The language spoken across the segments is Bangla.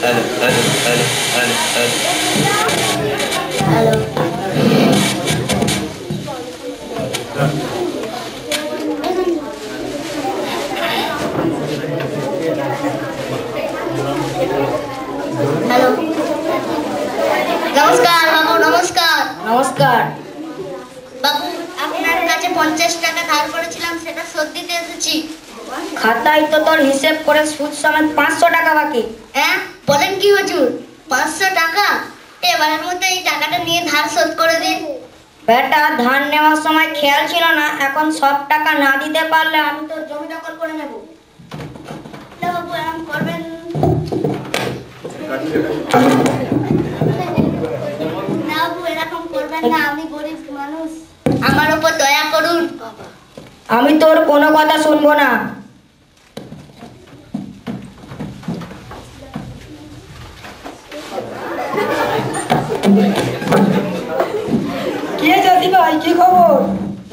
হ্যালো। হ্যালো, নমস্কার বাবু। নমস্কার। নমস্কার বাবু, আপনার কাছে 50 টাকা ধার করেছিলাম, সেটা শোধ দিতে এসেছি। খাতায় তো তোর হিসেব করে সুদ সমেত 500 টাকা বাকি। হ্যাঁ, বলেন কি হুজুর? 500 টাকা? এবারের মধ্যে এই টাকাটা নিয়ে ধার শোধ করে দিন। বেটা, ধার নেওয়ার সময় খেয়াল ছিল না, এখন সব টাকা না দিতে পারলে আমি তো জমি দখল করে নেব। বাবু এরকম করবেন না, বাবু এরকম করবেন না, আমি গরিব মানুষ, আমার উপর দয়া করুন। আমি তোর কোনো কথা শুনবো না। কে জাতি ভাই, কি খবর?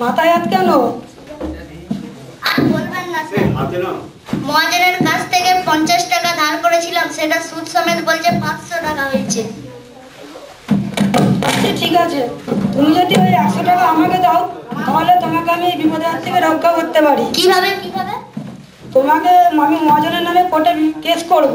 মাথায় হাত কেন? আর বলবেন না স্যার, মহাজনের কাছ থেকে 50 টাকা ধার করেছিলাম, সেটা সুদ সমেত বলছে 500 টাকা হয়েছে। আচ্ছা ঠিক আছে, তুমি যদি ওই 100 টাকা আমাকে দাও, তাহলে তোমাকে আমি এই বিপদের হাত থেকে রক্ষা করতে পারি। কিভাবে কিভাবে? তোমাকে আমি মহাজনের নামে কোর্টে কেস করব।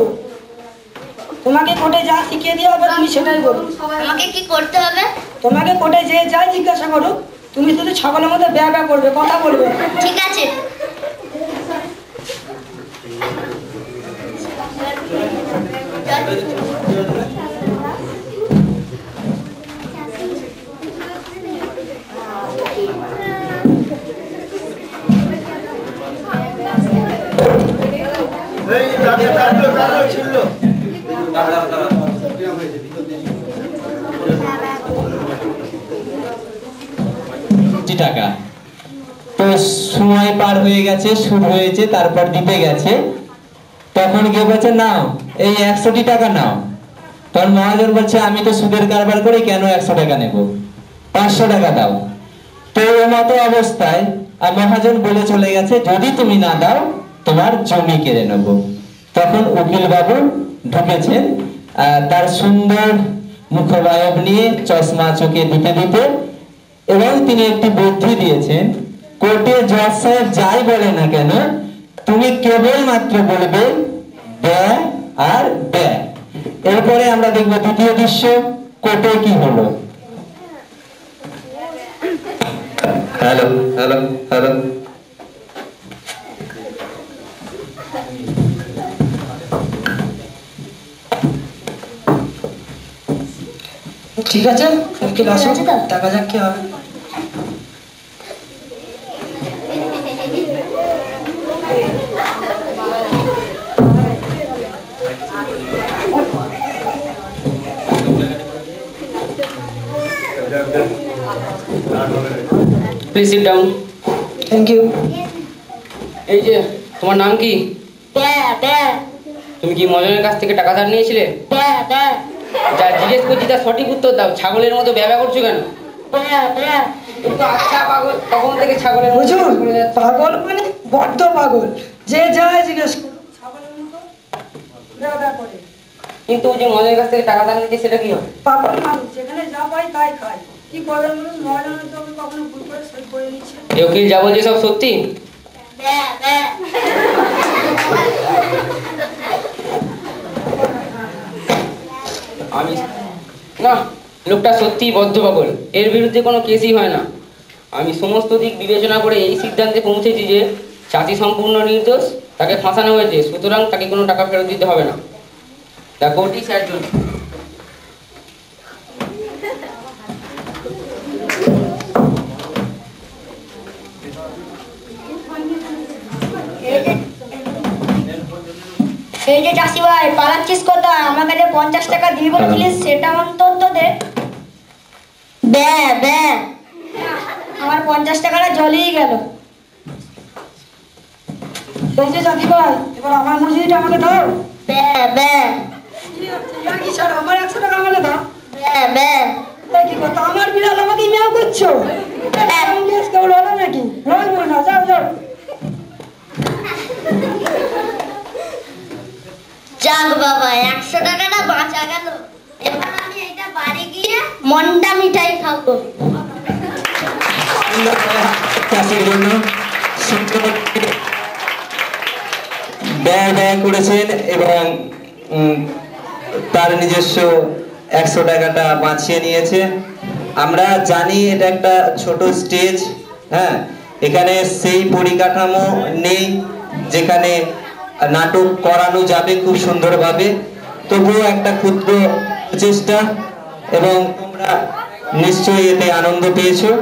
তোমাকে কোর্টে যা শিখিয়ে দেওয়া হবে তুমি সেটাই করো। আমাকে কি করতে হবে? তোমাকে কোর্টে যে যাই জিজ্ঞাসা করুক, তুমি শুধু ছাগলের মধ্যে ব্যা ব্যা করবে, কথা বলবে। ঠিক আছে। টাকা তো সময় পার হয়ে গেছে, সুদ হয়েছে, তারপর দিতে গেছে, তখন গিয়ে বলছে নাও এই 100 টাকা নাও। তখন মহাজন বলছে আমি তো সুদের কারবার করি, কেন 100 টাকা নেব, 500 টাকা দাও। তো এর মতো অবস্থায় মহাজন বলে চলে গেছে যদি তুমি না দাও তোমার জমি কেড়ে নেব। তখন উকিল বাবু ঢুকেছেন, তার সুন্দর মুখবায়ব নিয়ে চশমা চোখে দিতে দিতে, এবং তিনি একটি বুদ্ধি দিয়েছেন, কোর্টে জজ সাহেব যাই বলে না কেন তুমি কেবল মাত্র বলবে ব্যয় আর ব্যয়। এরপরে আমরা দেখবো দ্বিতীয় দৃশ্য, কোর্টে কি হলো। হ্যালো হ্যালো হ্যালো, ঠিক আছে, উকিল আসো, দেখা যাক কি হবে। Please sit down. Thank you. এই যে তোমার নাম কি? ব্যা ব্যা তুমি কি মহাজনের কাছ থেকে টাকা ধার নিয়েছিলে? ব্যা ব্যা যা জিজ্ঞেস করছি তার সঠিক উত্তর দাও, ছাগলের মতো ব্যবহার করছো কেন? ব্যা ব্যা তুমি তো আচ্ছা পাগল, তখন থেকে ছাগলের মতো হুজুর, ব্যবহার করে যাচ্ছ। পাগল মানে বড্ড পাগল, যে যায় জিজ্ঞেস করো, ছাগলের মতো ব্যা ব্যা করে। কিন্তু ওই যে মহাজনের কাছ থেকে টাকা ধার নিচ্ছে সেটা কি হবে? পাগল মানুষ যেখানে যা পাই তাই খায়, কি করবেন বলুন? মহাজনের তো কখনো ভুল করে সই করে নিচ্ছে। এই উকিল যা বলছে সব সত্যি? ব্যা ব্যা আমি না, লোকটা সত্যি বদ্ধ পাগল, এর বিরুদ্ধে কোনো কেসই হয় না। আমি সমস্ত দিক বিবেচনা করে এই সিদ্ধান্তে পৌঁছেছি যে চাষি সম্পূর্ণ নির্দোষ, তাকে ফাঁসানো হয়েছে, সুতরাং তাকে কোনো টাকা ফেরত দিতে হবে না। The court is adjourned. এই যে চাষি ভাই, পালাচ্ছিস কোথায়? আমার কাছে 50 টাকা দিবি বলেছিলিস, সেটা অন্তত দে। ব্যা ব্যা আমার 50 টাকাটা জ্বলিয়ে গেল। এই যে জাতি ভাই, এবার আমার মজুরিটা আমাকে দাও। ব্যা ব্যা কি স্যার, আমার 100 টাকা আমাকে দাও। ব্যা ব্যা কি কথা, আমার বিড়াল আমাকে মেয়াও করছো? এমন কেস কেউ হলো নাকি? লাগবো না, যাও যাও। যাক বাবা, 100 টাকাটা বাঁচা গেল। এবার আমি এটা বাড়ি গিয়ে মন্ডা মিঠাই খাবো। চাষির জন্য ব্যয় করেছেন এবং তার নিজস্ব 100 টাকাটা বাঁচিয়ে নিয়েছে। আমরা জানি এটা একটা ছোট স্টেজ, হ্যাঁ, এখানে সেই পরিকাঠামো নেই যেখানে নাটক করানো যাবে খুব সুন্দরভাবে, তবুও একটা ক্ষুদ্র চেষ্টা, এবং তোমরা নিশ্চয়ই এতে আনন্দ পেয়েছো।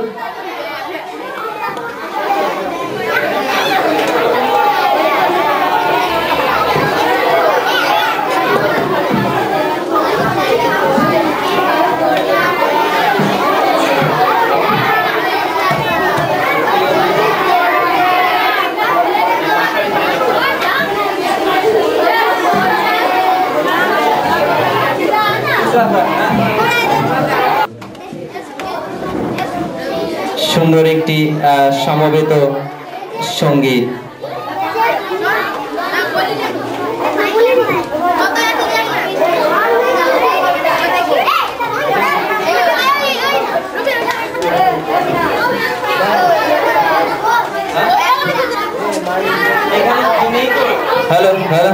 সুন্দর একটি সমবেত সঙ্গীত। হ্যালো হ্যালো,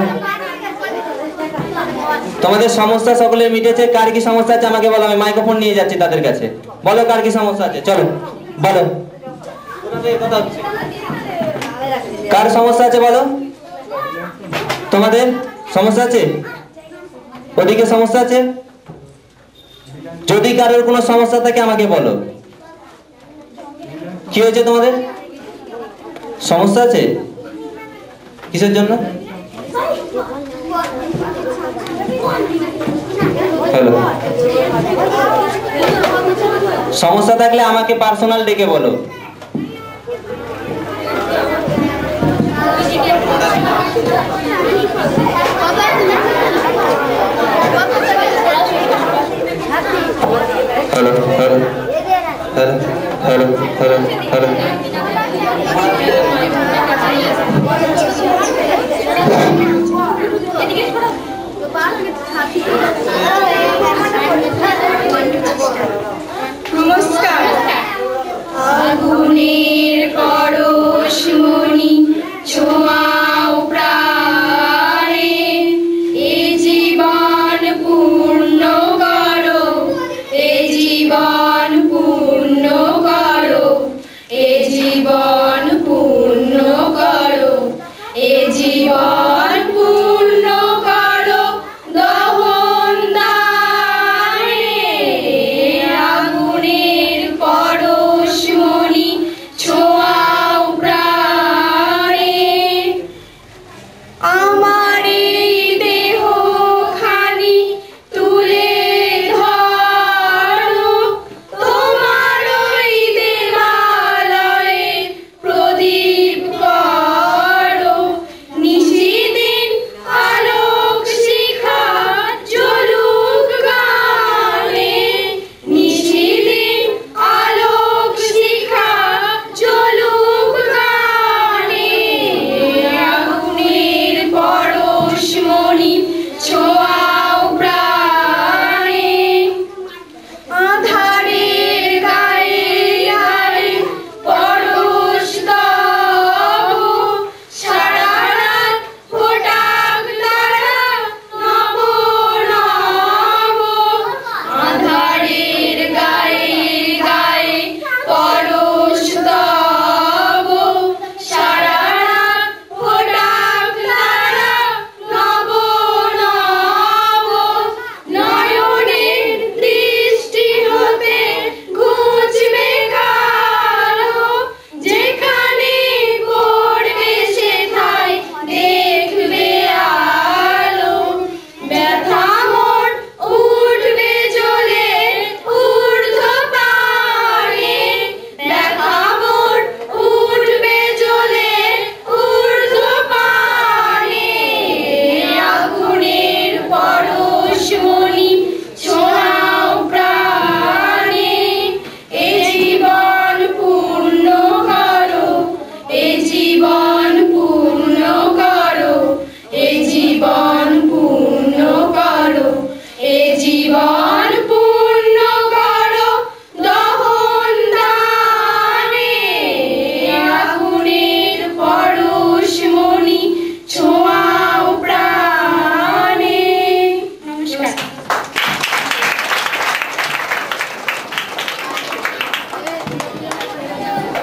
তোমাদের সমস্যা সকলের মিটেছে? কার কি সমস্যা আছে আমাকে বলো, আমি মাইক্রোফোন নিয়ে যাচ্ছি তাদের কাছে। বলো কার কি সমস্যা আছে, চলো বলো। কার সমস্যা আছে বলো? তোমাদের সমস্যা আছে? ওদিকে সমস্যা আছে? যদি কারোর কোনো সমস্যা থাকে আমাকে বলো। কি হয়েছে তোমাদের? সমস্যা আছে কিসের জন্য? হ্যালো, সমস্যা থাকলে আমাকে পার্সোনাল ডেকে বলো। Hello hello hello hello hello hello, নমস্কার। আগুনের পরশমণি ছোঁয়াও প্রাণে, এ জীবন পূর্ণ করো, এ জীবন পূর্ণ করো, এ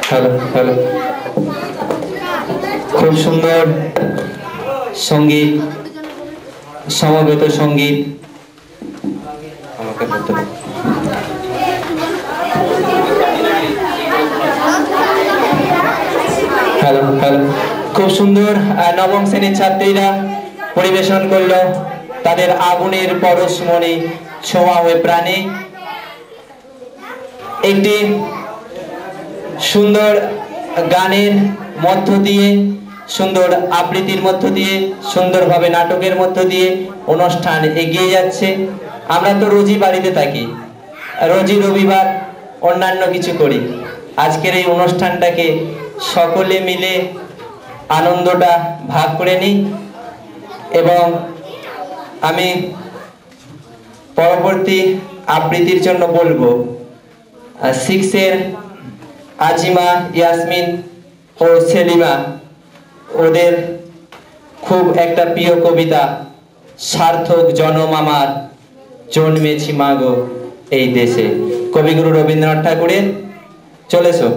হ্যালো হ্যালো খুব সুন্দর সঙ্গীত, সমবেত সঙ্গীত। আমাকে বলতে হবে। হ্যালো হ্যালো খুব সুন্দর নবম শ্রেণীর ছাত্রীরা পরিবেশন করলো তাদের আগুনের পরশমণি ছোঁয়া হয়ে প্রাণে। একটি সুন্দর গানের মধ্য দিয়ে, সুন্দর আবৃত্তির মধ্য দিয়ে, সুন্দরভাবে নাটকের মধ্য দিয়ে অনুষ্ঠান এগিয়ে যাচ্ছে। আমরা তো রোজই বাড়িতে থাকি, রোজই রবিবার অন্যান্য কিছু করি। আজকের এই অনুষ্ঠানটাকে সকলে মিলে আনন্দটা ভাগ করে নিই। এবং আমি পরবর্তী আবৃত্তির জন্য বলবো 6 আজিমা, ইয়াসমিন ও সেলিমা, ওদের খুব একটা প্রিয় কবিতা সার্থক জনম আমার জন্মেছি মাগো এই দেশে, কবিগুরু রবীন্দ্রনাথ ঠাকুরের। চলেছো।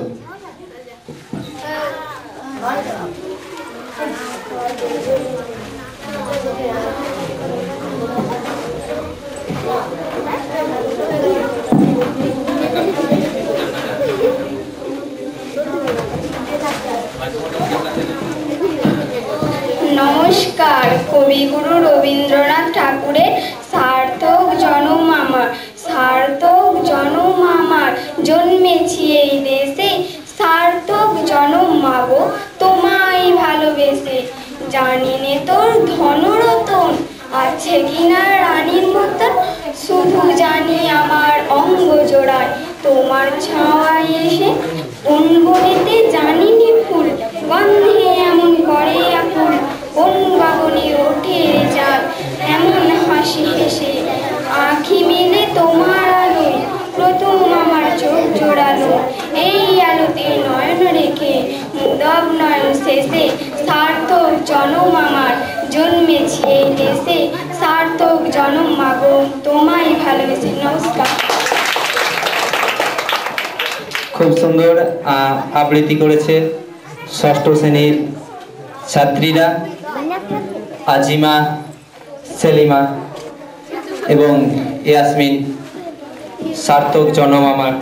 নমস্কার। কবিগুরু রবীন্দ্রনাথ ঠাকুরের সার্থক জনম আমার, সার্থক জনম আমার জন্মেছি এই দেশে, সার্থক জনম মাগো তোমায় ভালোবেসে। জানি নে তোর ধনরতন আছে কিনা রানীর মতন, শুধু জানি আমার অঙ্গ জোড়ায় তোমার ছাওয়ায় এসে কোন বনেতে জানিনি ফুল গন্ধে এমন করে আকুল, কোন গগনে ওঠে চাঁদ এমন হাসি হেসে। আঁখি মেলে তোমার আলোয় প্রথম আমার চোখ জোড়ালো, এই আলোতে নয়ন রেখে মুদব নয়ন শেষে। সার্থক জনম আমার জন্মেছি এই দেশে, সার্থক জনম মাগো তোমায় ভালোবেসে। নমস্কার। খুব সুন্দর আবৃত্তি করেছে 6ষ্ঠ শ্রেণীর ছাত্রীরা আজিমা, সেলিমা এবং ইয়াসমিন। সার্থক জনম আমার।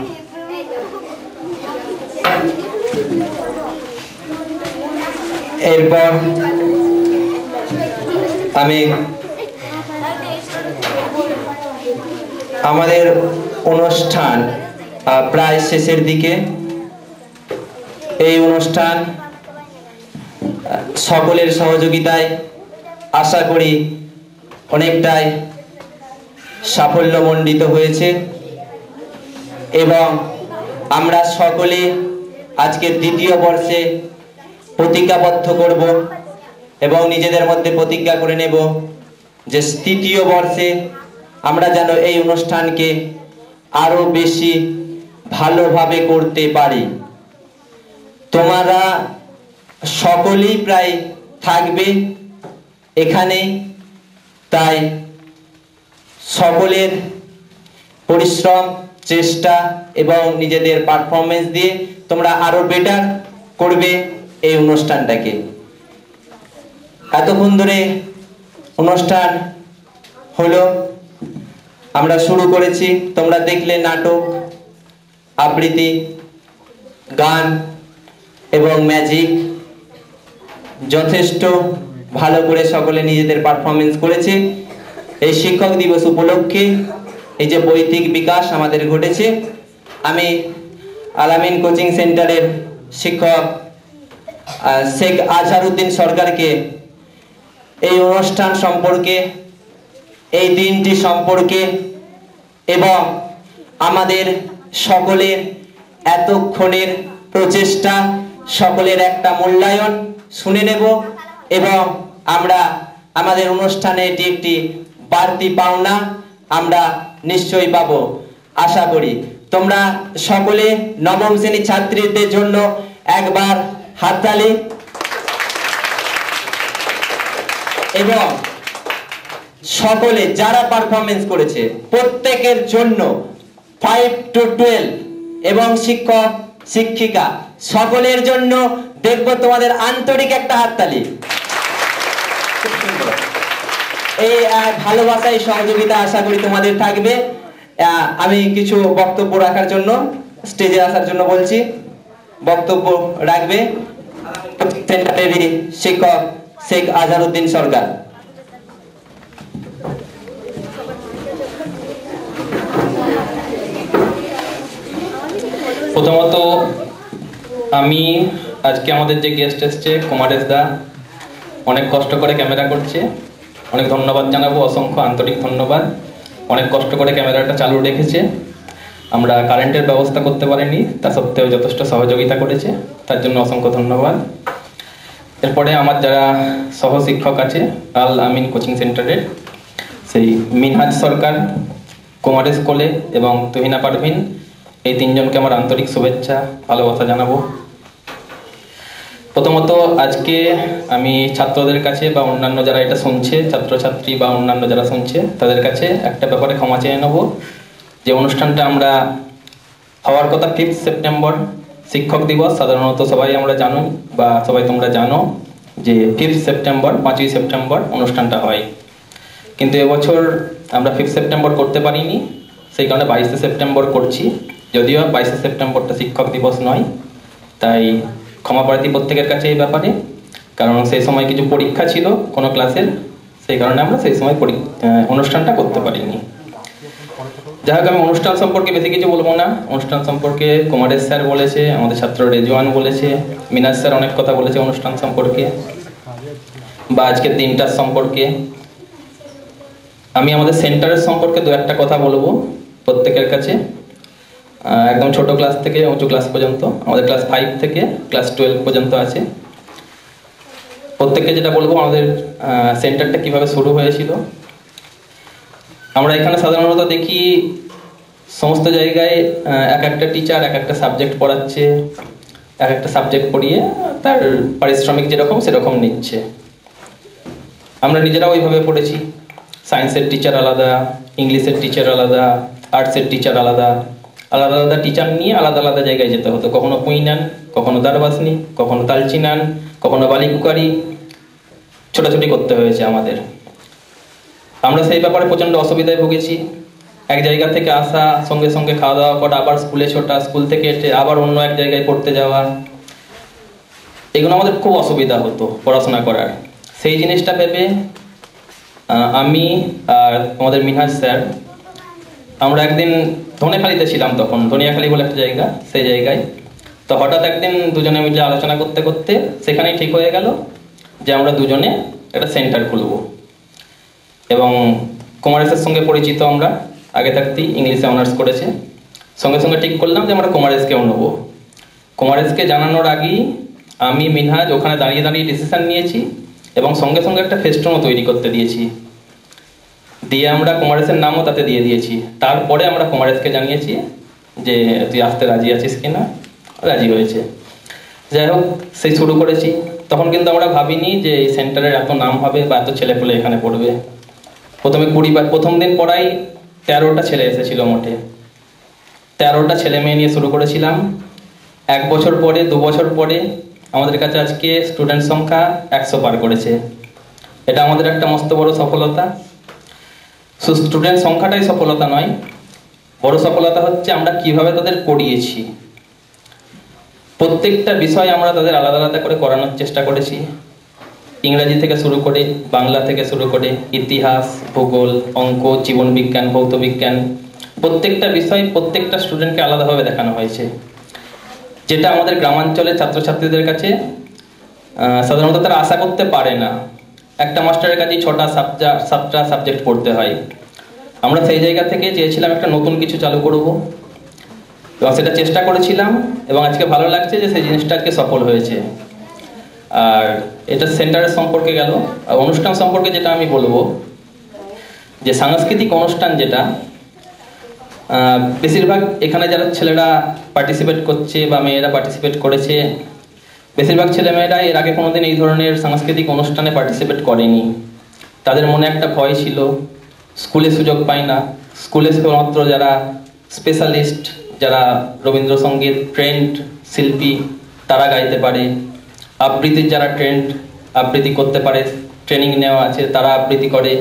এরপর আমি আমাদের অনুষ্ঠান প্রায় শেষের দিকে। এই অনুষ্ঠান সকলের সহযোগিতায় আশা করি অনেকটাই সাফল্যমণ্ডিত হয়েছে এবং আমরা সকলে আজকের দ্বিতীয় বর্ষে প্রতিজ্ঞাবদ্ধ করব এবং নিজেদের মধ্যে প্রতিজ্ঞা করে নেব যে তৃতীয় বর্ষে আমরা যেন এই অনুষ্ঠানকে আরো বেশি ভালোভাবে করতে পারি। তোমরা সকলেই প্রায় থাকবে এখানে, তাই সকলের পরিশ্রম, চেষ্টা এবং নিজেদের পারফরমেন্স দিয়ে তোমরা আরো বেটার করবে এই অনুষ্ঠানটাকে। এতক্ষণ ধরে অনুষ্ঠান হলো, আমরা শুরু করেছি, তোমরা দেখলে নাটক, আবৃত্তি, গান এবং ম্যাজিক যথেষ্ট ভালো করে সকলে নিজেদের পারফরমেন্স করেছে। এই শিক্ষক দিবস উপলক্ষে এই যে বৈদিক বিকাশ আমাদের ঘটেছে, আমি আলামিন কোচিং সেন্টারের শিক্ষক শেখ আজহারউদ্দিন সরকারকে এই অনুষ্ঠান সম্পর্কে, এই দিনটি সম্পর্কে এবং আমাদের সকলের এতক্ষণের প্রচেষ্টা, সকলের একটা মূল্যায়ন শুনে নেব এবং আমরা আমাদের অনুষ্ঠানে এটি একটি বাড়তি পাওনা আমরা নিশ্চয়ই পাবো আশা করি। তোমরা সকলে নবম শ্রেণীর ছাত্রীদের জন্য একবার হাততালি এবং সকলে যারা পারফরমেন্স করেছে প্রত্যেকের জন্য 5 to 12 এবং শিক্ষক শিক্ষিকা সকলের জন্য দেখবো তোমাদের আন্তরিক একটা হাততালি। খুব সুন্দর। এই ভালোবাসায় সহযোগিতা আশা করি তোমাদের থাকবে। আমি কিছু বক্তব্য রাখার জন্য স্টেজে আসার জন্য বলছি। বক্তব্য রাখবে সেন্টারের শিক্ষক শেখ আজহারউদ্দিন সরকার। প্রথমত আমি আজকে আমাদের যে গেস্ট এসছে কুমারেশ দা, অনেক কষ্ট করে ক্যামেরা করছে, অনেক ধন্যবাদ জানাবো, অসংখ্য আন্তরিক ধন্যবাদ। অনেক কষ্ট করে ক্যামেরাটা চালু রেখেছে, আমরা কারেন্টের ব্যবস্থা করতে পারিনি, তা সত্ত্বেও যথেষ্ট সহযোগিতা করেছে, তার জন্য অসংখ্য ধন্যবাদ। এরপরে আমার যারা সহশিক্ষক আছে আল আমিন কোচিং সেন্টারের, সেই মিনহাজ সরকার, কুমারেশ কোলে এবং তুহিনা পারভিন, এই তিনজনকে আমার আন্তরিক শুভেচ্ছা ভালোবাসা জানাবো। প্রথমত আজকে আমি ছাত্রদের কাছে বা অন্যান্য যারা এটা শুনছে, ছাত্রছাত্রী বা অন্যান্য যারা শুনছে, তাদের কাছে একটা ব্যাপারে ক্ষমা চেয়ে নেব। যে অনুষ্ঠানটা আমরা হওয়ার কথা 5 সেপ্টেম্বর শিক্ষক দিবস, সাধারণত সবাই আমরা জানো বা সবাই তোমরা জানো যে 5 সেপ্টেম্বর 5ই সেপ্টেম্বর অনুষ্ঠানটা হয়, কিন্তু এবছর আমরা 5 সেপ্টেম্বর করতে পারিনি, সেই কারণে 22 সেপ্টেম্বর করছি। যদিও 22 সেপ্টেম্বরটা শিক্ষক দিবস নয়, তাই ক্ষমাপ্রার্থী প্রত্যেকের কাছে এই ব্যাপারে, কারণ সেই সময় কিছু পরীক্ষা ছিল কোনো ক্লাসের, সেই কারণে আমরা সেই সময় অনুষ্ঠানটা করতে পারিনি। যাই হোক, আমি অনুষ্ঠান সম্পর্কে বেশি কিছু বলবো না। অনুষ্ঠান সম্পর্কে কুমারেশ স্যার বলেছে, আমাদের ছাত্র রেজওয়ান বলেছে, মিনাজ স্যার অনেক কথা বলেছে অনুষ্ঠান সম্পর্কে বা আজকের দিনটার সম্পর্কে। আমি আমাদের সেন্টারের সম্পর্কে দু একটা কথা বলবো প্রত্যেকের কাছে। একদম ছোট ক্লাস থেকে উঁচু ক্লাস পর্যন্ত, আমাদের ক্লাস 5 থেকে ক্লাস 12 পর্যন্ত আছে। প্রত্যেককে যেটা বলবো, আমাদের সেন্টারটা কিভাবে শুরু হয়েছিল। আমরা এখানে সাধারণত দেখি সমস্ত জায়গায় এক একটা টিচার এক একটা সাবজেক্ট পড়াচ্ছে, এক একটা সাবজেক্ট পড়িয়ে তার পারিশ্রমিক যেরকম সেরকম নিচ্ছে। আমরা নিজেরাও ওইভাবে পড়েছি। সায়েন্সের টিচার আলাদা, ইংলিশের টিচার আলাদা, আর্টসের টিচার আলাদা, আলাদা আলাদা টিচার নিয়ে আলাদা আলাদা জায়গায় যেতে হতো। কখনো কুইনান, কখনো দারবাসনি, কখনো তালচিনান, কখনো বালিকুকারি, ছোটাছুটি করতে হয়েছে আমাদের। আমরা সেই ব্যাপারে প্রচণ্ড অসুবিধায় ভুগেছি। এক জায়গা থেকে আসা, সঙ্গে সঙ্গে খাওয়া দাওয়া করা, আবার স্কুলে ছোটা, স্কুল থেকে এসে আবার অন্য এক জায়গায় পড়তে যাওয়া, এগুলো আমাদের খুব অসুবিধা হতো পড়াশোনা করার। সেই জিনিসটা ভেবে আমি আর আমাদের মিনহাজ স্যার, আমরা একদিন ধনেখালিতে ছিলাম, তখন ধনিয়াখালি বলে একটা জায়গা, সেই জায়গায়। তো হঠাৎ একদিন দুজনে মিলে আলোচনা করতে করতে সেখানেই ঠিক হয়ে গেল যে আমরা দুজনে একটা সেন্টার খুলব। এবং কুমারেশের সঙ্গে পরিচিত আমরা আগে থাকতেই, ইংলিশে অনার্স করেছে, সঙ্গে সঙ্গে ঠিক করলাম যে আমরা কুমারেশকেও নেব। কুমারেশকে জানানোর আগেই আমি মিনহাজ ওখানে দাঁড়িয়ে দাঁড়িয়ে ডিসিশন নিয়েছি এবং সঙ্গে সঙ্গে একটা ফেস্টুনও তৈরি করতে দিয়েছি, দিয়ে আমরা কুমারেশের নামও তাতে দিয়ে দিয়েছি। তারপরে আমরা কুমারেশকে জানিয়েছি যে তুই আসতে রাজি আছিস কিনা, রাজি হয়েছে। যাই হোক, সেই শুরু করেছি। তখন কিন্তু আমরা ভাবিনি যে এই সেন্টারের এত নাম হবে বা এত ছেলেপুলে এখানে পড়বে। প্রথমে প্রথম দিন পড়াই 13টা ছেলে এসেছিল, মোটে 13টা ছেলে মেয়ে নিয়ে শুরু করেছিলাম। 1 বছর পরে, 2 বছর পরে আমাদের কাছে আজকে স্টুডেন্ট সংখ্যা 100 পার করেছে। এটা আমাদের একটা মস্ত বড় সফলতা। শুধু স্টুডেন্ট সংখ্যাটাই সফলতা নয়, বড় সফলতা হচ্ছে আমরা কিভাবে তাদের পড়িয়েছি। প্রত্যেকটা বিষয় আমরা তাদের আলাদা আলাদা করে করানোর চেষ্টা করেছি। ইংরাজি থেকে শুরু করে, বাংলা থেকে শুরু করে, ইতিহাস, ভূগোল, অঙ্ক, জীবন বিজ্ঞান, ভৌত বিজ্ঞান, প্রত্যেকটা বিষয় প্রত্যেকটা স্টুডেন্টকে আলাদাভাবে দেখানো হয়েছে, যেটা আমাদের গ্রামাঞ্চলের ছাত্রছাত্রীদের কাছে সাধারণত তারা আশা করতে পারে না। একটা মাস্টারের কাছে 6টা সাবজেক্ট পড়তে হয়। আমরা সেই জায়গা থেকে চেয়েছিলাম একটা নতুন কিছু চালু করব এবং সেটা চেষ্টা করেছিলাম, এবং আজকে ভালো লাগছে যে সেই জিনিসটা আজকে সফল হয়েছে। আর এটা সেন্টারের সম্পর্কে গেল। আর অনুষ্ঠান সম্পর্কে যেটা আমি বলবো, যে সাংস্কৃতিক অনুষ্ঠান যেটা বেশিরভাগ এখানে যারা ছেলেরা পার্টিসিপেট করছে বা মেয়েরা পার্টিসিপেট করেছে, বেশিরভাগ ছেলেমেয়েরা এর আগে কোনোদিন এই ধরনের সাংস্কৃতিক অনুষ্ঠানে পার্টিসিপেট করেনি। তাদের মনে একটা ভয় ছিল, স্কুলে সুযোগ পায় না, স্কুলে শুধুমাত্র যারা স্পেশালিস্ট যারা রবীন্দ্রসঙ্গীত ট্রেন্ড শিল্পী তারা গাইতে পারে, আবৃত্তির যারা ট্রেন্ড আবৃত্তি করতে পারে, ট্রেনিং নেওয়া আছে তারা আবৃত্তি করে।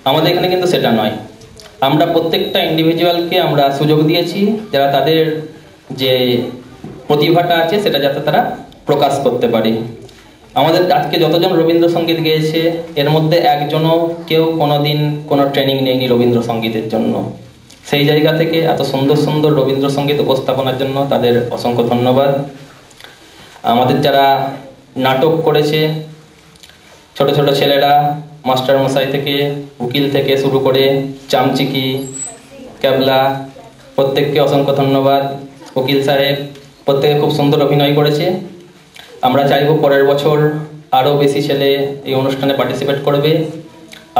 আমাদের এখানে কিন্তু সেটা নয়। আমরা প্রত্যেকটা ইন্ডিভিজুয়ালকে আমরা সুযোগ দিয়েছি যারা তাদের যে প্রতিভাটা আছে সেটা যাতে তারা প্রকাশ করতে পারে। আমাদের আজকে যতজন রবীন্দ্রসঙ্গীত গেয়েছে এর মধ্যে একজনও কেউ কোনোদিন কোনো ট্রেনিং নেয়নি রবীন্দ্রসঙ্গীতের জন্য। সেই জায়গা থেকে এত সুন্দর সুন্দর রবীন্দ্রসঙ্গীত উপস্থাপনার জন্য তাদের অসংখ্য ধন্যবাদ। আমাদের যারা নাটক করেছে ছোট ছোট ছেলেরা, মাস্টার মশাই থেকে উকিল থেকে শুরু করে চামচিকি ক্যাবলা, প্রত্যেককে অসংখ্য ধন্যবাদ। উকিল সাহেব প্রত্যেকে খুব সুন্দর অভিনয় করেছে। আমরা চাইব পরের বছর আরও বেশি ছেলে এই অনুষ্ঠানে পার্টিসিপেট করবে,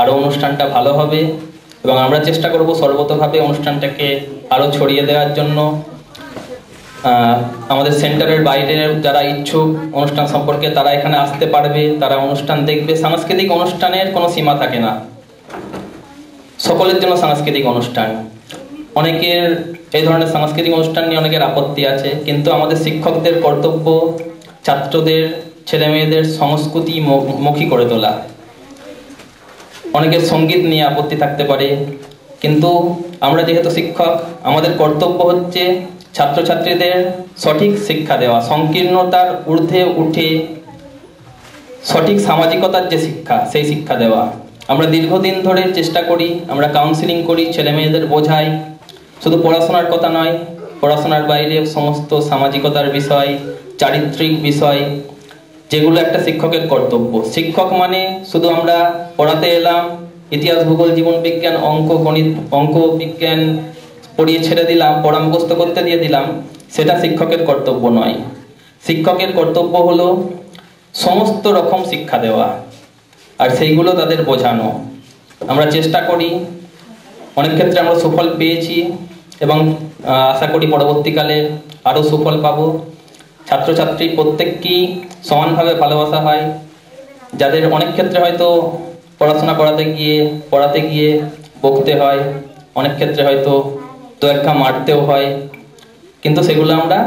আরও অনুষ্ঠানটা ভালো হবে এবং আমরা চেষ্টা করব সর্বতভাবে অনুষ্ঠানটাকে আরও ছড়িয়ে দেওয়ার জন্য। আমাদের সেন্টারের বাইরের যারা ইচ্ছুক অনুষ্ঠান সম্পর্কে তারা এখানে আসতে পারবে, তারা অনুষ্ঠান দেখবে। সাংস্কৃতিক অনুষ্ঠানের কোনো সীমা থাকে না, সকলের জন্য সাংস্কৃতিক অনুষ্ঠান। অনেকের এই ধরনের সাংস্কৃতিক অনুষ্ঠান নিয়ে অনেকের আপত্তি আছে, কিন্তু আমাদের শিক্ষকদের কর্তব্য ছাত্রদের ছেলে মেয়েদের সংস্কৃতি মুখী করে তোলা। অনেকের সঙ্গীত নিয়ে আপত্তি থাকতে পারে, কিন্তু আমরা যেহেতু শিক্ষক আমাদের কর্তব্য হচ্ছে ছাত্রছাত্রীদের সঠিক শিক্ষা দেওয়া, সংকীর্ণতার ঊর্ধ্বে উঠে সঠিক সামাজিকতার যে শিক্ষা সেই শিক্ষা দেওয়া। আমরা দীর্ঘদিন ধরে চেষ্টা করি, আমরা কাউন্সিলিং করি, ছেলে মেয়েদের বোঝাই শুধু পড়াশোনার কথা নয়, পড়াশোনার বাইরে সমস্ত সামাজিকতার বিষয়, চারিত্রিক বিষয়, যেগুলো একটা শিক্ষকের কর্তব্য। শিক্ষক মানে শুধু আমরা পড়াতে এলাম, ইতিহাস ভূগোল জীবন বিজ্ঞান অঙ্ক গণিত অঙ্ক বিজ্ঞান পড়িয়ে ছেড়ে দিলাম, পড়া মুখস্থ করতে দিয়ে দিলাম, সেটা শিক্ষকের কর্তব্য নয়। শিক্ষকের কর্তব্য হলো সমস্ত রকম শিক্ষা দেওয়া আর সেইগুলো তাদের বোঝানো। আমরা চেষ্টা করি, অনেক ক্ষেত্রে আমরা সুফল পেয়েছি এবং আশা করি পরবর্তীকালে আরও সুফল পাবো। ছাত্রছাত্রী প্রত্যেককেই সমানভাবে ভালোবাসা হয়। যাদের অনেক ক্ষেত্রে হয়তো পড়াশোনা পড়াতে গিয়ে বকতে হয়, অনেক ক্ষেত্রে হয়তো দু একটা মারতেও হয়, কিন্তু সেগুলো আমরা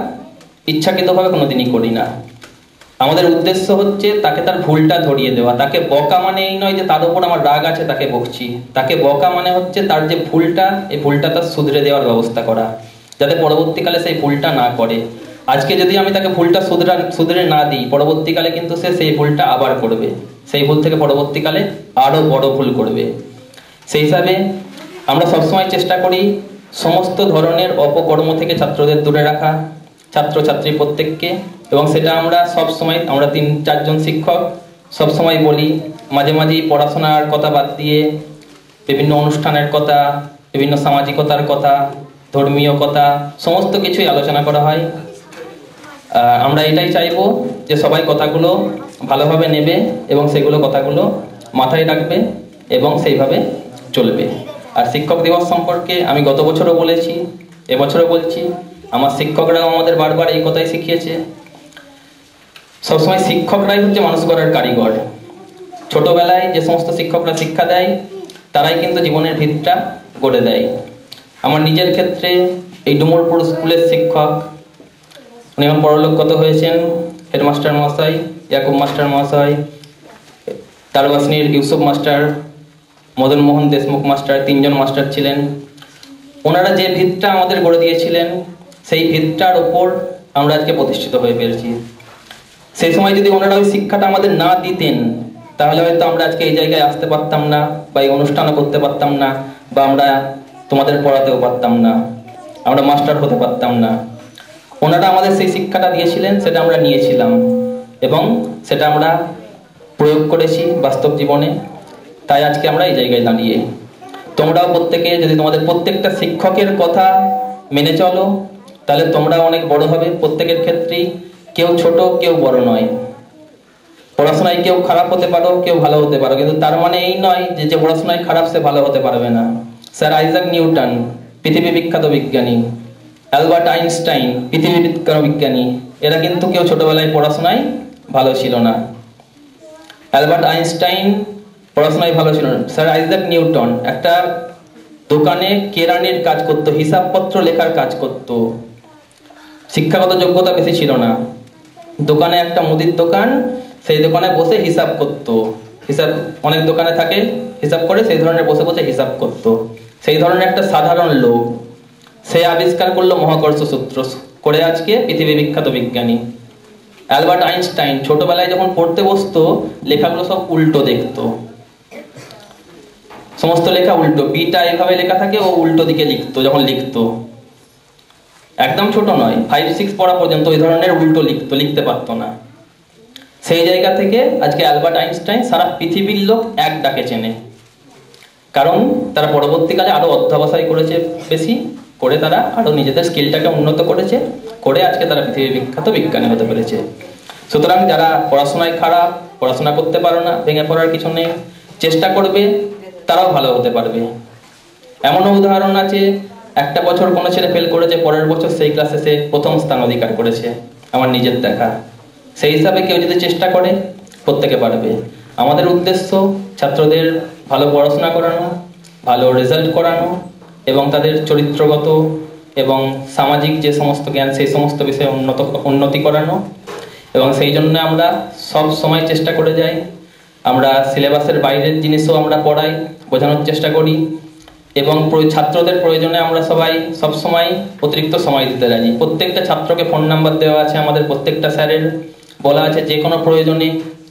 ইচ্ছাকৃতভাবে কোনোদিনই করি না। আমাদের উদ্দেশ্য হচ্ছে তাকে তার ভুলটা ধরিয়ে দেওয়া। তাকে বকা মানে এই নয় যে তার উপর আমার রাগ আছে তাকে বকছি, তাকে বকা মানে হচ্ছে তার যে ভুলটা, এই ভুলটা তার শুধরে দেওয়ার ব্যবস্থা করা, যাতে পরবর্তীকালে সেই ভুলটা না করে। আজকে যদি আমি তাকে ভুলটা শুধরে না দিই, পরবর্তীকালে কিন্তু সে সেই ভুলটা আবার করবে, সেই ভুল থেকে পরবর্তীকালে আরও বড় ভুল করবে। সেই হিসাবে আমরা সবসময় চেষ্টা করি সমস্ত ধরনের অপকর্ম থেকে ছাত্রদের দূরে রাখা, ছাত্রছাত্রী প্রত্যেককে। এবং সেটা আমরা সবসময়, আমরা 3-4 জন শিক্ষক সবসময় বলি। মাঝে মাঝেই পড়াশোনার কথা বাদ দিয়ে বিভিন্ন অনুষ্ঠানের কথা, বিভিন্ন সামাজিকতার কথা, ধর্মীয় কথা, সমস্ত কিছুই আলোচনা করা হয়। আমরা এটাই চাইবো যে সবাই কথাগুলো ভালোভাবে নেবে এবং সেগুলো কথাগুলো মাথায় রাখবে এবং সেইভাবে চলবে। আর শিক্ষক দিবস সম্পর্কে আমি গত বছরও বলেছি, এবছরও বলছি, আমার শিক্ষকরাও আমাদের বারবার এই কথাই শিখিয়েছে, সবসময় শিক্ষকরাই হচ্ছে মানুষ গড়ার কারিগর। ছোটবেলায় যে সমস্ত শিক্ষকরা শিক্ষা দেয় তারাই কিন্তু জীবনের ভিতটা গড়ে দেয়। আমার নিজের ক্ষেত্রে এই ডুমুরপুর স্কুলের শিক্ষক, উনি আমার পরলোকগত হয়েছেন, হেডমাস্টার মহাশয়, ইয়াকুব মাস্টার মহাশয়, তারবাসনীর ইউসুফ মাস্টার, মদন মোহন দেশমুখ মাস্টার, 3 জন মাস্টার ছিলেন। ওনারা যে ভিতটা আমাদের গড়ে দিয়েছিলেন সেই ভিতটার ওপর আমরা আজকে প্রতিষ্ঠিত হয়ে পেরেছি। সেই সময় যদি ওনারা ওই শিক্ষাটা আমাদের না দিতেন তাহলে হয়তো আমরা আজকে এই জায়গায় আসতে পারতাম না, বা এই অনুষ্ঠানও করতে পারতাম না, বা আমরা তোমাদের পড়াতেও পারতাম না, আমরা মাস্টার হতে পারতাম না। ওনারা আমাদের সেই শিক্ষাটা দিয়েছিলেন, সেটা আমরা নিয়েছিলাম এবং সেটা আমরা প্রয়োগ করেছি বাস্তব জীবনে। তাই আজকে আমরা এই জায়গায় দাঁড়িয়ে। তোমরাও প্রত্যেকে যদি তোমাদের প্রত্যেকটা শিক্ষকের কথা মেনে চলো তাহলে তোমরাও অনেক বড় হবে। প্রত্যেকের ক্ষেত্রেই কেউ ছোট কেউ বড় নয়। পড়াশোনায় কেউ খারাপ হতে পারো, কেউ ভালো হতে পারো, কিন্তু তার মানে এই নয় যে পড়াশোনায় খারাপ সে ভালো হতে পারবে না। স্যার আইজাক নিউটন পৃথিবী বিখ্যাত বিজ্ঞানী, অ্যালবার্ট আইনস্টাইন পৃথিবী বিখ্যাত বিজ্ঞানী, এরা কিন্তু কেউ ছোটবেলায় পড়াশোনায় ভালো ছিল না। অ্যালবার্ট আইনস্টাইন পড়াশোনায় ভালো ছিল না। স্যার আইজাক নিউটন একটা দোকানে কেরানির কাজ করত, হিসাবপত্র লেখার কাজ করত। শিক্ষাগত যোগ্যতা বেশি ছিল না। দোকানে একটা মুদির দোকান, সেই দোকানে বসে হিসাব করত। হিসাব অনেক দোকানে থাকে, হিসাব করে সেই ধরনের বসে বসে হিসাব করত। সেই ধরনের একটা সাধারণ লোক, সে আবিষ্কার করলো মহাকর্ষ সূত্র, করে আজকে পৃথিবী বিখ্যাত বিজ্ঞানী। অ্যালবার্ট আইনস্টাইন ছোটবেলায় যখন পড়তে বসতো, লেখাগুলো সব উল্টো দেখতো, সমস্ত লেখা উল্টো, বিটা এইভাবে লেখা থাকে, ও উল্টো দিকে লিখতো। যখন লিখতো, একদম ছোট নয়, 5-6 পড়া পর্যন্ত ওই ধরনের উল্টো লিখতে পারতো না। সেই জায়গা থেকে আজকে অ্যালবার্ট আইনস্টাইন সারা পৃথিবীর লোক এক ডাকে চেনে, কারণ তারা পরবর্তীকালে আরো অধ্যবসায় করেছে, বেশি করে তারা আরো নিজেদের স্কিলটাকে উন্নত করেছে, করে আজকে তারা পৃথিবী বিখ্যাত বিজ্ঞানী হতে পেরেছে। সুতরাং যারা পড়াশোনায় খারাপ, পড়াশোনা করতে পারো না, ভেঙে পড়ার কিছু নেই, চেষ্টা করবে, তারাও ভালো হতে পারবে। এমনও উদাহরণ আছে, একটা বছর কোনো ছেলে ফেল করেছে, পরের বছর সেই ক্লাসে সে প্রথম স্থান অধিকার করেছে, আমার নিজের দেখা। সেই হিসাবে কেউ যদি চেষ্টা করে, প্রত্যেকে পারবে। আমাদের উদ্দেশ্য ছাত্রদের ভালো পড়াশোনা করানো, ভালো রেজাল্ট করানো এবং তাদের চরিত্রগত এবং সামাজিক যে সমস্ত জ্ঞান, সেই সমস্ত বিষয়ে উন্নতি করানো। এবং সেই জন্য আমরা সব সময় চেষ্টা করে যাই, আমরা সিলেবাসের বাইরের জিনিসও আমরা পড়াই, বোঝানোর চেষ্টা করি, এবং ছাত্রদের প্রয়োজনে আমরা সবাই সব সময় অতিরিক্ত সময় দিতে রাজি। প্রত্যেকটা ছাত্রকে ফোন নাম্বার দেওয়া আছে আমাদের প্রত্যেকটা স্যারের, বলা আছে যে কোনো প্রয়োজনে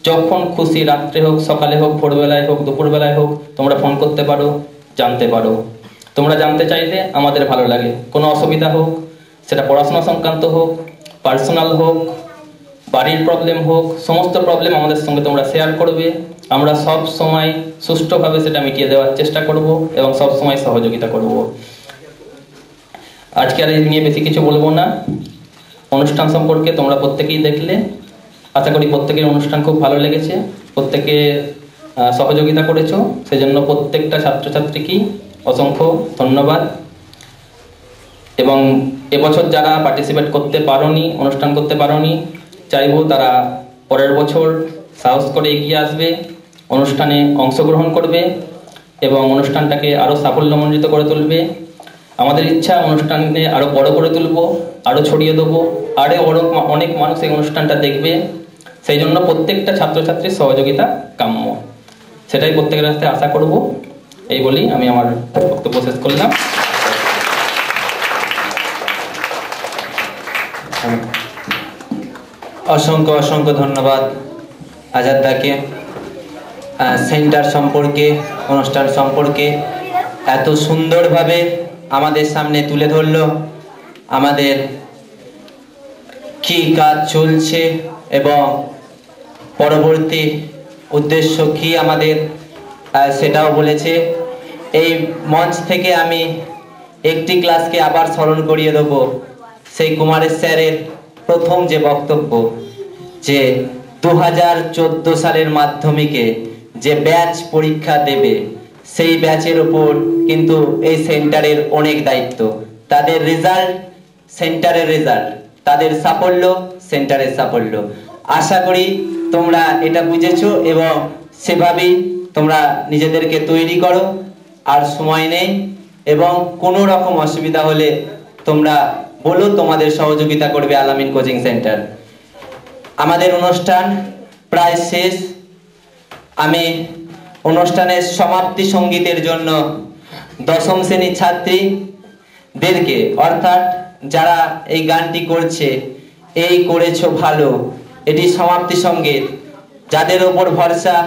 যখন খুশি, রাত্রে হোক, সকালে হোক, ভোরবেলায় হোক, দুপুরবেলায় হোক, তোমরা ফোন করতে পারো, জানতে পারো। তোমরা জানতে চাইলে আমাদের ভালো লাগে, কোনো অসুবিধা হোক, সেটা পড়াশোনা সংক্রান্ত হোক, পার্সোনাল হোক, বাড়ির প্রবলেম হোক, সমস্ত প্রবলেম আমাদের সঙ্গে তোমরা শেয়ার করবে। আমরা সব সময় সুষ্ঠুভাবে সেটা মিটিয়ে দেওয়ার চেষ্টা করব এবং সব সময় সহযোগিতা করব। আজকে আর এই নিয়ে বেশি কিছু বলবো না। অনুষ্ঠান সম্পর্কে তোমরা প্রত্যেকেই দেখলে, আশা করি প্রত্যেকের অনুষ্ঠান খুব ভালো লেগেছে, প্রত্যেকে সহযোগিতা করেছো, সেজন্য প্রত্যেকটা ছাত্রছাত্রীকেই অসংখ্য ধন্যবাদ। এবং এবছর যারা পার্টিসিপেট করতে পারোনি, অনুষ্ঠান করতে পারোনি, চাইবো তারা পরের বছর সাহস করে এগিয়ে আসবে, অনুষ্ঠানে অংশগ্রহণ করবে এবং অনুষ্ঠানটাকে আরও সাফল্যমণ্ডিত করে তুলবে। আমাদের ইচ্ছা অনুষ্ঠানে আরও বড় করে তুলবো, আরও ছড়িয়ে দেবো, আরও অনেক মানুষ এই অনুষ্ঠানটা দেখবে। সেই জন্য প্রত্যেকটা ছাত্রছাত্রীর সহযোগিতা কাম্য, সেটাই প্রত্যেকের কাছে আশা করব। এই বলেই আমি আমার বক্তব্য শেষ করলাম। অসংখ্য অসংখ্য ধন্যবাদ আজাদ দাকে। সেন্টার সম্পর্কে, অনুষ্ঠান সম্পর্কে এত সুন্দরভাবে আমাদের সামনে তুলে ধরলো, আমাদের কি কাজ চলছে এবং পরবর্তী উদ্দেশ্য কি আমাদের, সেটাও বলেছে। এই মঞ্চ থেকে আমি একটি ক্লাসকে আবার স্মরণ করিয়ে দেব, সেই কুমারের স্যারের প্রথম যে বক্তব্য, যে 2014 সালের মাধ্যমিকে যে ব্যাচ পরীক্ষা দেবে, সেই ব্যাচের উপর কিন্তু এই সেন্টারের অনেক দায়িত্ব। তাদের রেজাল্ট সেন্টারের রেজাল্ট, তাদের সাফল্য সেন্টারের সাফল্য। আশা করি তোমরা এটা বুঝেছো এবং সেভাবেই তোমরা নিজেদেরকে তৈরি করো। আর সময় নেই, এবং কোনো রকম অসুবিধা হলে তোমরা বলো, তোমাদের সহযোগিতা করবে আল-আমিন কোচিং সেন্টার। আমাদের অনুষ্ঠান প্রায় শেষ। আমি অনুষ্ঠানের সমাপ্তি সঙ্গীতের জন্য দশম শ্রেণীর ছাত্রীদেরকে, অর্থাৎ যারা এই গানটি করছে, এই করেছো ভালো, এটি সমাপ্তি সঙ্গীত, যাদের ওপর ভরসা,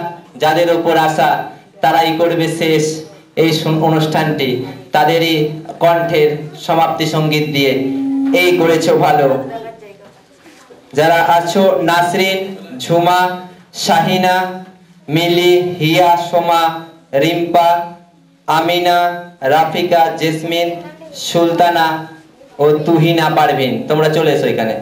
যাদের ওপর আশা, তারাই করবে শেষ এই অনুষ্ঠানটি, তাদেরই কণ্ঠের সমাপ্তি সঙ্গীত দিয়ে এই করেছো ভালো। যারা আছো, নাসরিন, ঝুমা, শাহিনা, মিলি, হিয়া, সোমা, রিম্পা, আমিনা, রাফিকা, জেসমিন, সুলতানা ও তুহিনা, পারভিন, তোমরা চলে এসো এখানে।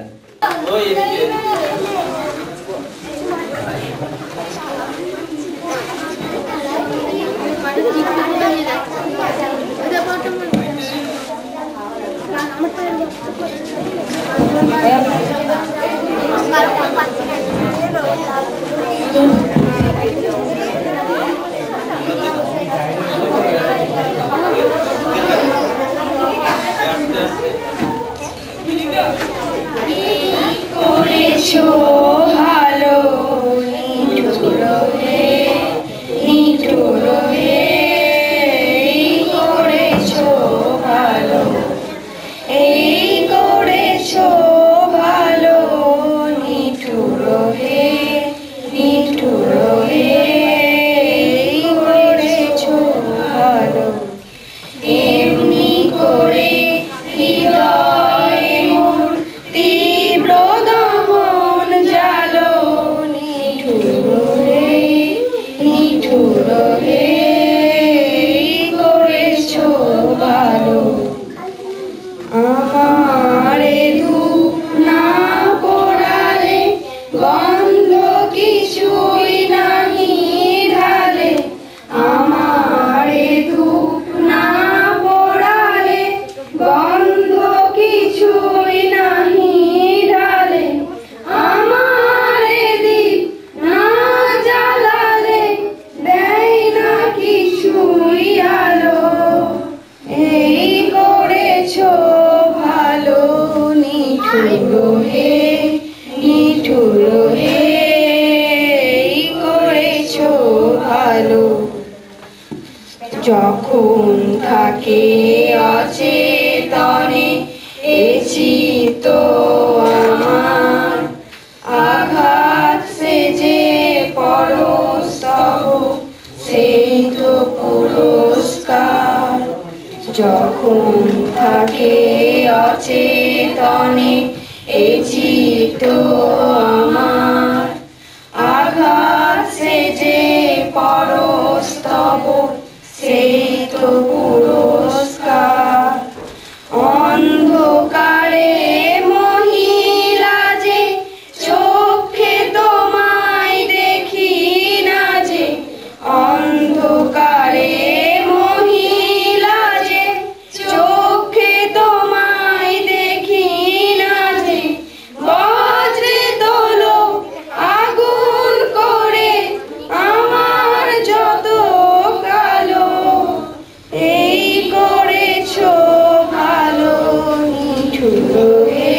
নিঠুর হে নিঠুর হে এই করেছো ভালো যখন থাকে অচেতনে এ চিত্ত আমার আঘাত সে যে পরস্তব সেই তো পুরস্কার যখন থাকে অচেতনে এ চিত্ত আমার আঘাত সে যে পরস্তব সেই তো পুরস্কার অন্ধকারে মহিলা যে চোখে তোমায় দেখি না যে অন্ধকারে মহিলা যে চোখে তোমায় দেখি না যে বজ্রে তোলো আগুন করে আমার যত কালো এই করেছো ভালো নিঠুর হে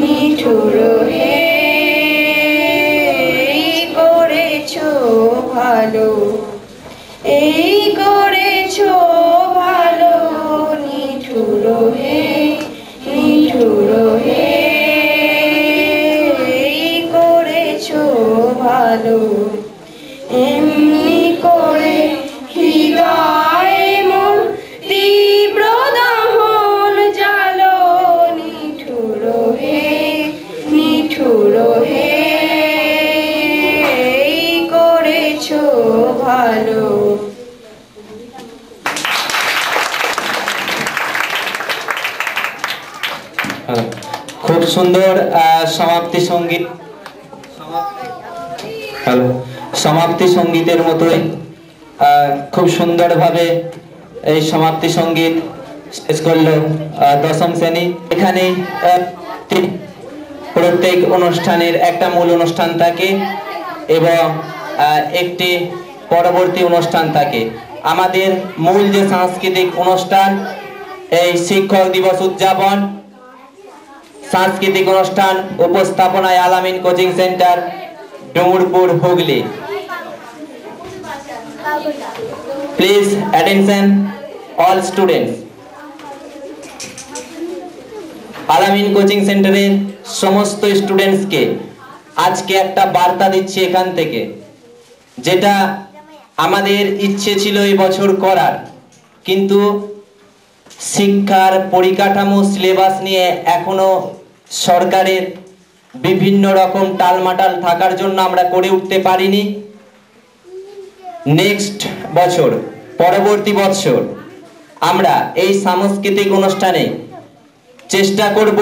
নিঠুর হে এই করেছো ভালো এই করেছো ভালো নিঠুর হে নিঠুর হে এই করেছো ভালো এমনি করে হৃদয়ে মোর তীব্র দহন জালো নিঠুর হে নিঠুর হে এই করেছো ভালো খুব সুন্দর সমাপ্তি সঙ্গীত হ্যালো সমাপ্তি সঙ্গীতের মতোই খুব সুন্দরভাবে এই সমাপ্তি সঙ্গীত শেষ করলো দশম শ্রেণী। এখানে প্রত্যেক অনুষ্ঠানের একটা মূল অনুষ্ঠান থাকে এবং একটি পরবর্তী অনুষ্ঠান থাকে। আমাদের মূল যে সাংস্কৃতিক অনুষ্ঠান এই শিক্ষক দিবস উদযাপন সাংস্কৃতিক অনুষ্ঠান উপস্থাপনায় Alamin coaching centre Dumurpur Hooghly. Please attention all students. Alamin coaching সেন্টারের সমস্ত স্টুডেন্টসকে আজকে একটা বার্তা দিচ্ছি এখান থেকে, যেটা আমাদের ইচ্ছে ছিল এই বছর করার, কিন্তু শিক্ষার পরিকাঠামো সিলেবাস নিয়ে এখনো সরকারের বিভিন্ন রকম টালমাটাল থাকার জন্য আমরা করে উঠতে পারিনি। নেক্সট বছর পরবর্তী বছর আমরা এই সাংস্কৃতিক অনুষ্ঠানে চেষ্টা করব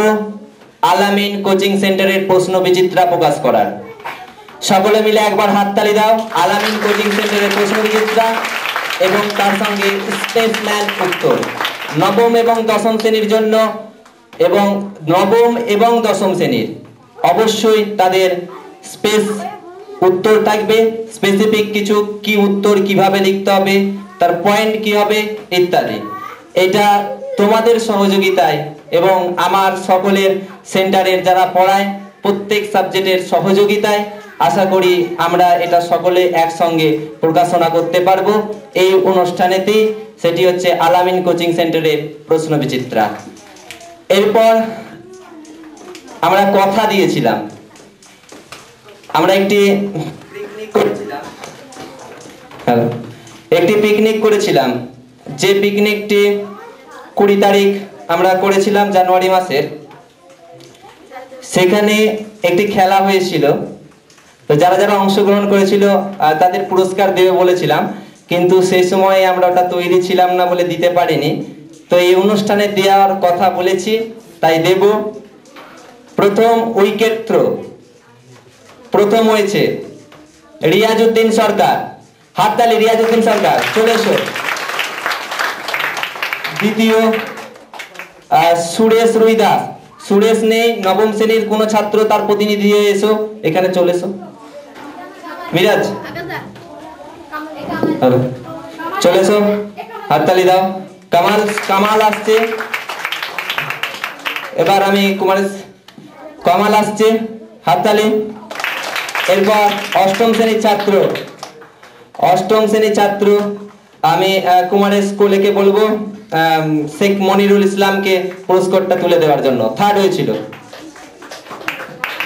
আলামিন কোচিং সেন্টারের প্রশ্ন বিচিত্রা প্রকাশ করার। সকলে মিলে একবার হাততালি দাও আলামিন কোচিং সেন্টারের প্রশ্ন বিচিত্রা এবং তার সঙ্গে স্পেসম্যান উত্তর। নবম এবং দশম শ্রেণীর জন্য এবং নবম এবং দশম শ্রেণীর অবশ্যই তাদের স্পেস উত্তর থাকবে, স্পেসিফিক কিছু কি উত্তর কিভাবে লিখতে হবে, তার পয়েন্ট কি হবে ইত্যাদি। এটা তোমাদের সহযোগিতায় এবং আমার সকলের সেন্টারের যারা পড়ায় প্রত্যেক সাবজেক্টের সহযোগিতায় আশা করি আমরা এটা সকলে একসঙ্গে প্রকাশনা করতে পারবো এই অনুষ্ঠানেতেই। সেটি হচ্ছে আলামিন কোচিং সেন্টারের প্রশ্ন বিচিত্রা। এরপর আমরা কথা দিয়েছিলাম, আমরা একটি পিকনিক করেছিলাম, যে পিকনিকটি 20 তারিখ আমরা করেছিলাম জানুয়ারি মাসের। সেখানে একটি খেলা হয়েছিল, তো যারা যারা অংশগ্রহণ করেছিল তাদের পুরস্কার দেবে বলেছিলাম, কিন্তু সেই সময় আমরা ওটা তৈরি ছিলাম না বলে দিতে পারিনি। তো এই অনুষ্ঠানে দেওয়ার কথা বলেছি, তাই দেব। প্রথম উইকেট থ্রো প্রথম হয়েছে রিয়াজউদ্দিন সরকার, হাততালি রিয়াজউদ্দিন সরকার, চলে এসো। দ্বিতীয় সুরেশ রুইদাস, সুরেশ নেই, নবম শ্রেণীর কোন ছাত্র তার প্রতিনিধি হয়ে এসো, এখানে চলে এসো। মিরাজ চলে এসো, হাততালি দাও। কামাল আসছে। এবার আমি কমাল আসছে, হাততালি। এরপর অষ্টম শ্রেণীর ছাত্র, অষ্টম শ্রেণীর ছাত্র আমি কুমারের স্কুলেকে বলবো শেখ মনিরুল ইসলামকে পুরস্কারটা তুলে দেওয়ার জন্য। থার্ড হয়েছিল,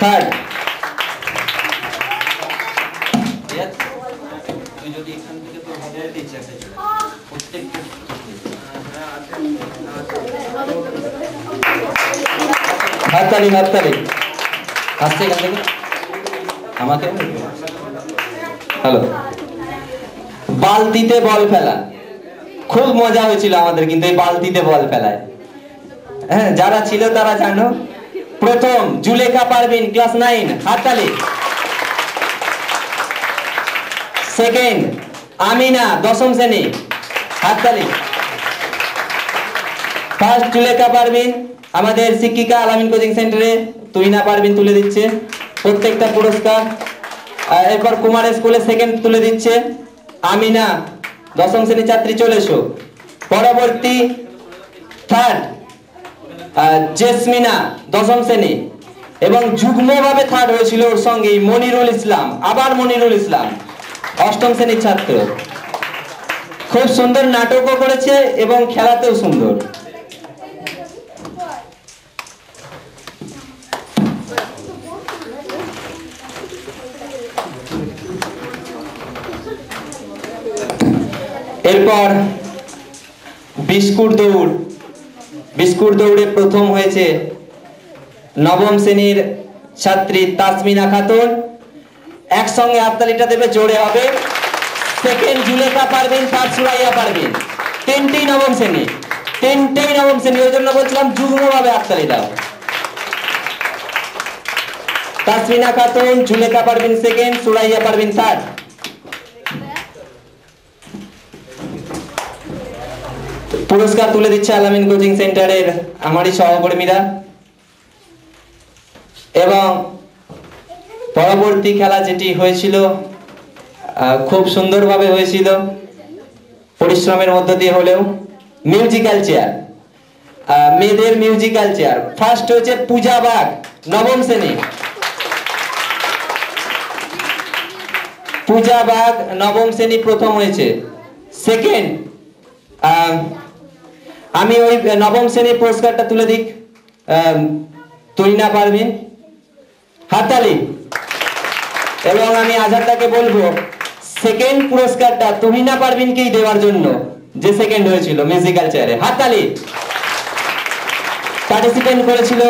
থার্ড। হাততালি হাততালি আসছে এখান থেকে আমাকে। হ্যালো, বালতিতে বল ফেলা, খুব মজা হয়েছিল আমাদের কিন্তু এই বালতিতে বল ফেলায়। হ্যাঁ, যারা ছিল তারা জানো। প্রথম জুলেখা পারভিন, ক্লাস 9, হাততালি। সেকেন্ড আমিনা, দশম শ্রেণী, হাততালি। ফার্স্ট জুলেখা পারভিন আমাদের শিক্ষিকা আলামিন কোচিং সেন্টারে তুহিনা পারভিন তুলে দিচ্ছে প্রত্যেকটা পুরস্কার। এরপর কুমার স্কুলে সেকেন্ড তুলে দিচ্ছে আমিনা, দশম শ্রেণীর ছাত্রী, চলে এসো। পরবর্তী থার্ড জেসমিনা, দশম শ্রেণী, এবং যুগ্মভাবে থার্ড হয়েছিল ওর সঙ্গে মনিরুল ইসলাম, আবার মনিরুল ইসলাম, অষ্টম শ্রেণীর ছাত্র। খুব সুন্দর নাটকও করেছে এবং খেলাতেও সুন্দর। এরপর বিস্কুট দৌড়, বিস্কুট দৌড়ে প্রথম হয়েছে নবম শ্রেণীর ছাত্রী তাসমিনা খাতুন। একসঙ্গে হাততালিটা দেবে, জোরে হবে। সেকেন্ড জুলেখা পারভিন, থার্ড সুরাইয়া পারভিন, তিনটেই নবম শ্রেণী, তিনটেই নবম শ্রেণী, ওই জন্য বলছিলাম যুগ্মভাবে হাততালি দাও। Tasmina Khatun, Zulekha Parvin second, Suraiya Parvin third. পুরস্কার তুলে দিচ্ছে আলামিন কোচিং সেন্টারের আমারই সহকর্মীরা। এবং পরবর্তী খেলা যেটি হয়েছিল খুব সুন্দরভাবে হয়েছিল, পরিশ্রমের মধ্য দিয়ে হলেও। মিউজিক্যাল চেয়ার, মেয়েদের মিউজিক্যাল চেয়ার। ফার্স্ট হয়েছে পূজা বাগ, নবম শ্রেণী, পূজা বাগ নবম শ্রেণী প্রথম হয়েছে। সেকেন্ড আমি ওই নবম শ্রেণীর পুরস্কারটা তুলে দিক তুহিনা পারভিন, হাততালি। এবং আমি আজাদটাকে বলবো সেকেন্ড পুরস্কারটা তুহিনা পারভিনকেই দেওয়ার জন্য, যে সেকেন্ড হয়েছিল মিউজিক্যাল চেয়ারে, হাততালি। পার্টিসিপেট করেছিল।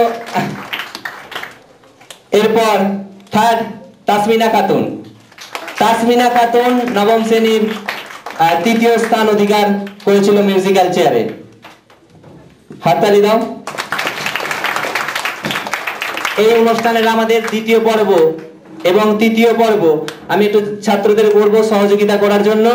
এরপর থার্ড তাসমিনা খাতুন, তাসমিনা খাতুন নবম শ্রেণীর তৃতীয় স্থান অধিকার করেছিল মিউজিক্যাল চেয়ারে, হাততালি দাও। এই অনুষ্ঠানের আমাদের দ্বিতীয় পর্ব এবং তৃতীয় পর্ব আমি একটু ছাত্রদের বলবো সহযোগিতা করার জন্য।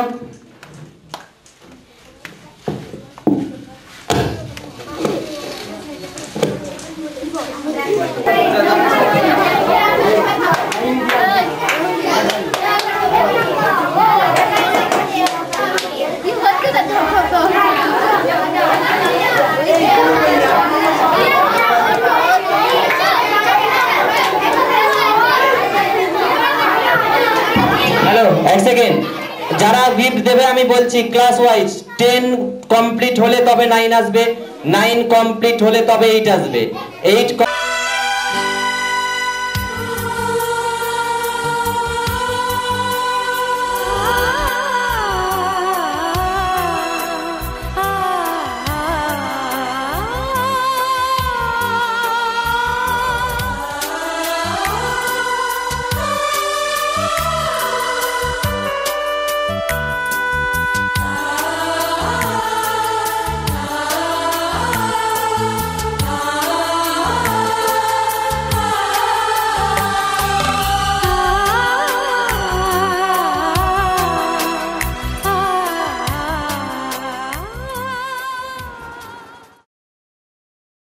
এক সেকেন্ড, যারা গিফট দেবে আমি বলছি ক্লাস ওয়াইজ, 10 কমপ্লিট হলে তবে 9 আসবে, 9 কমপ্লিট হলে তবে 8 আসবে, 8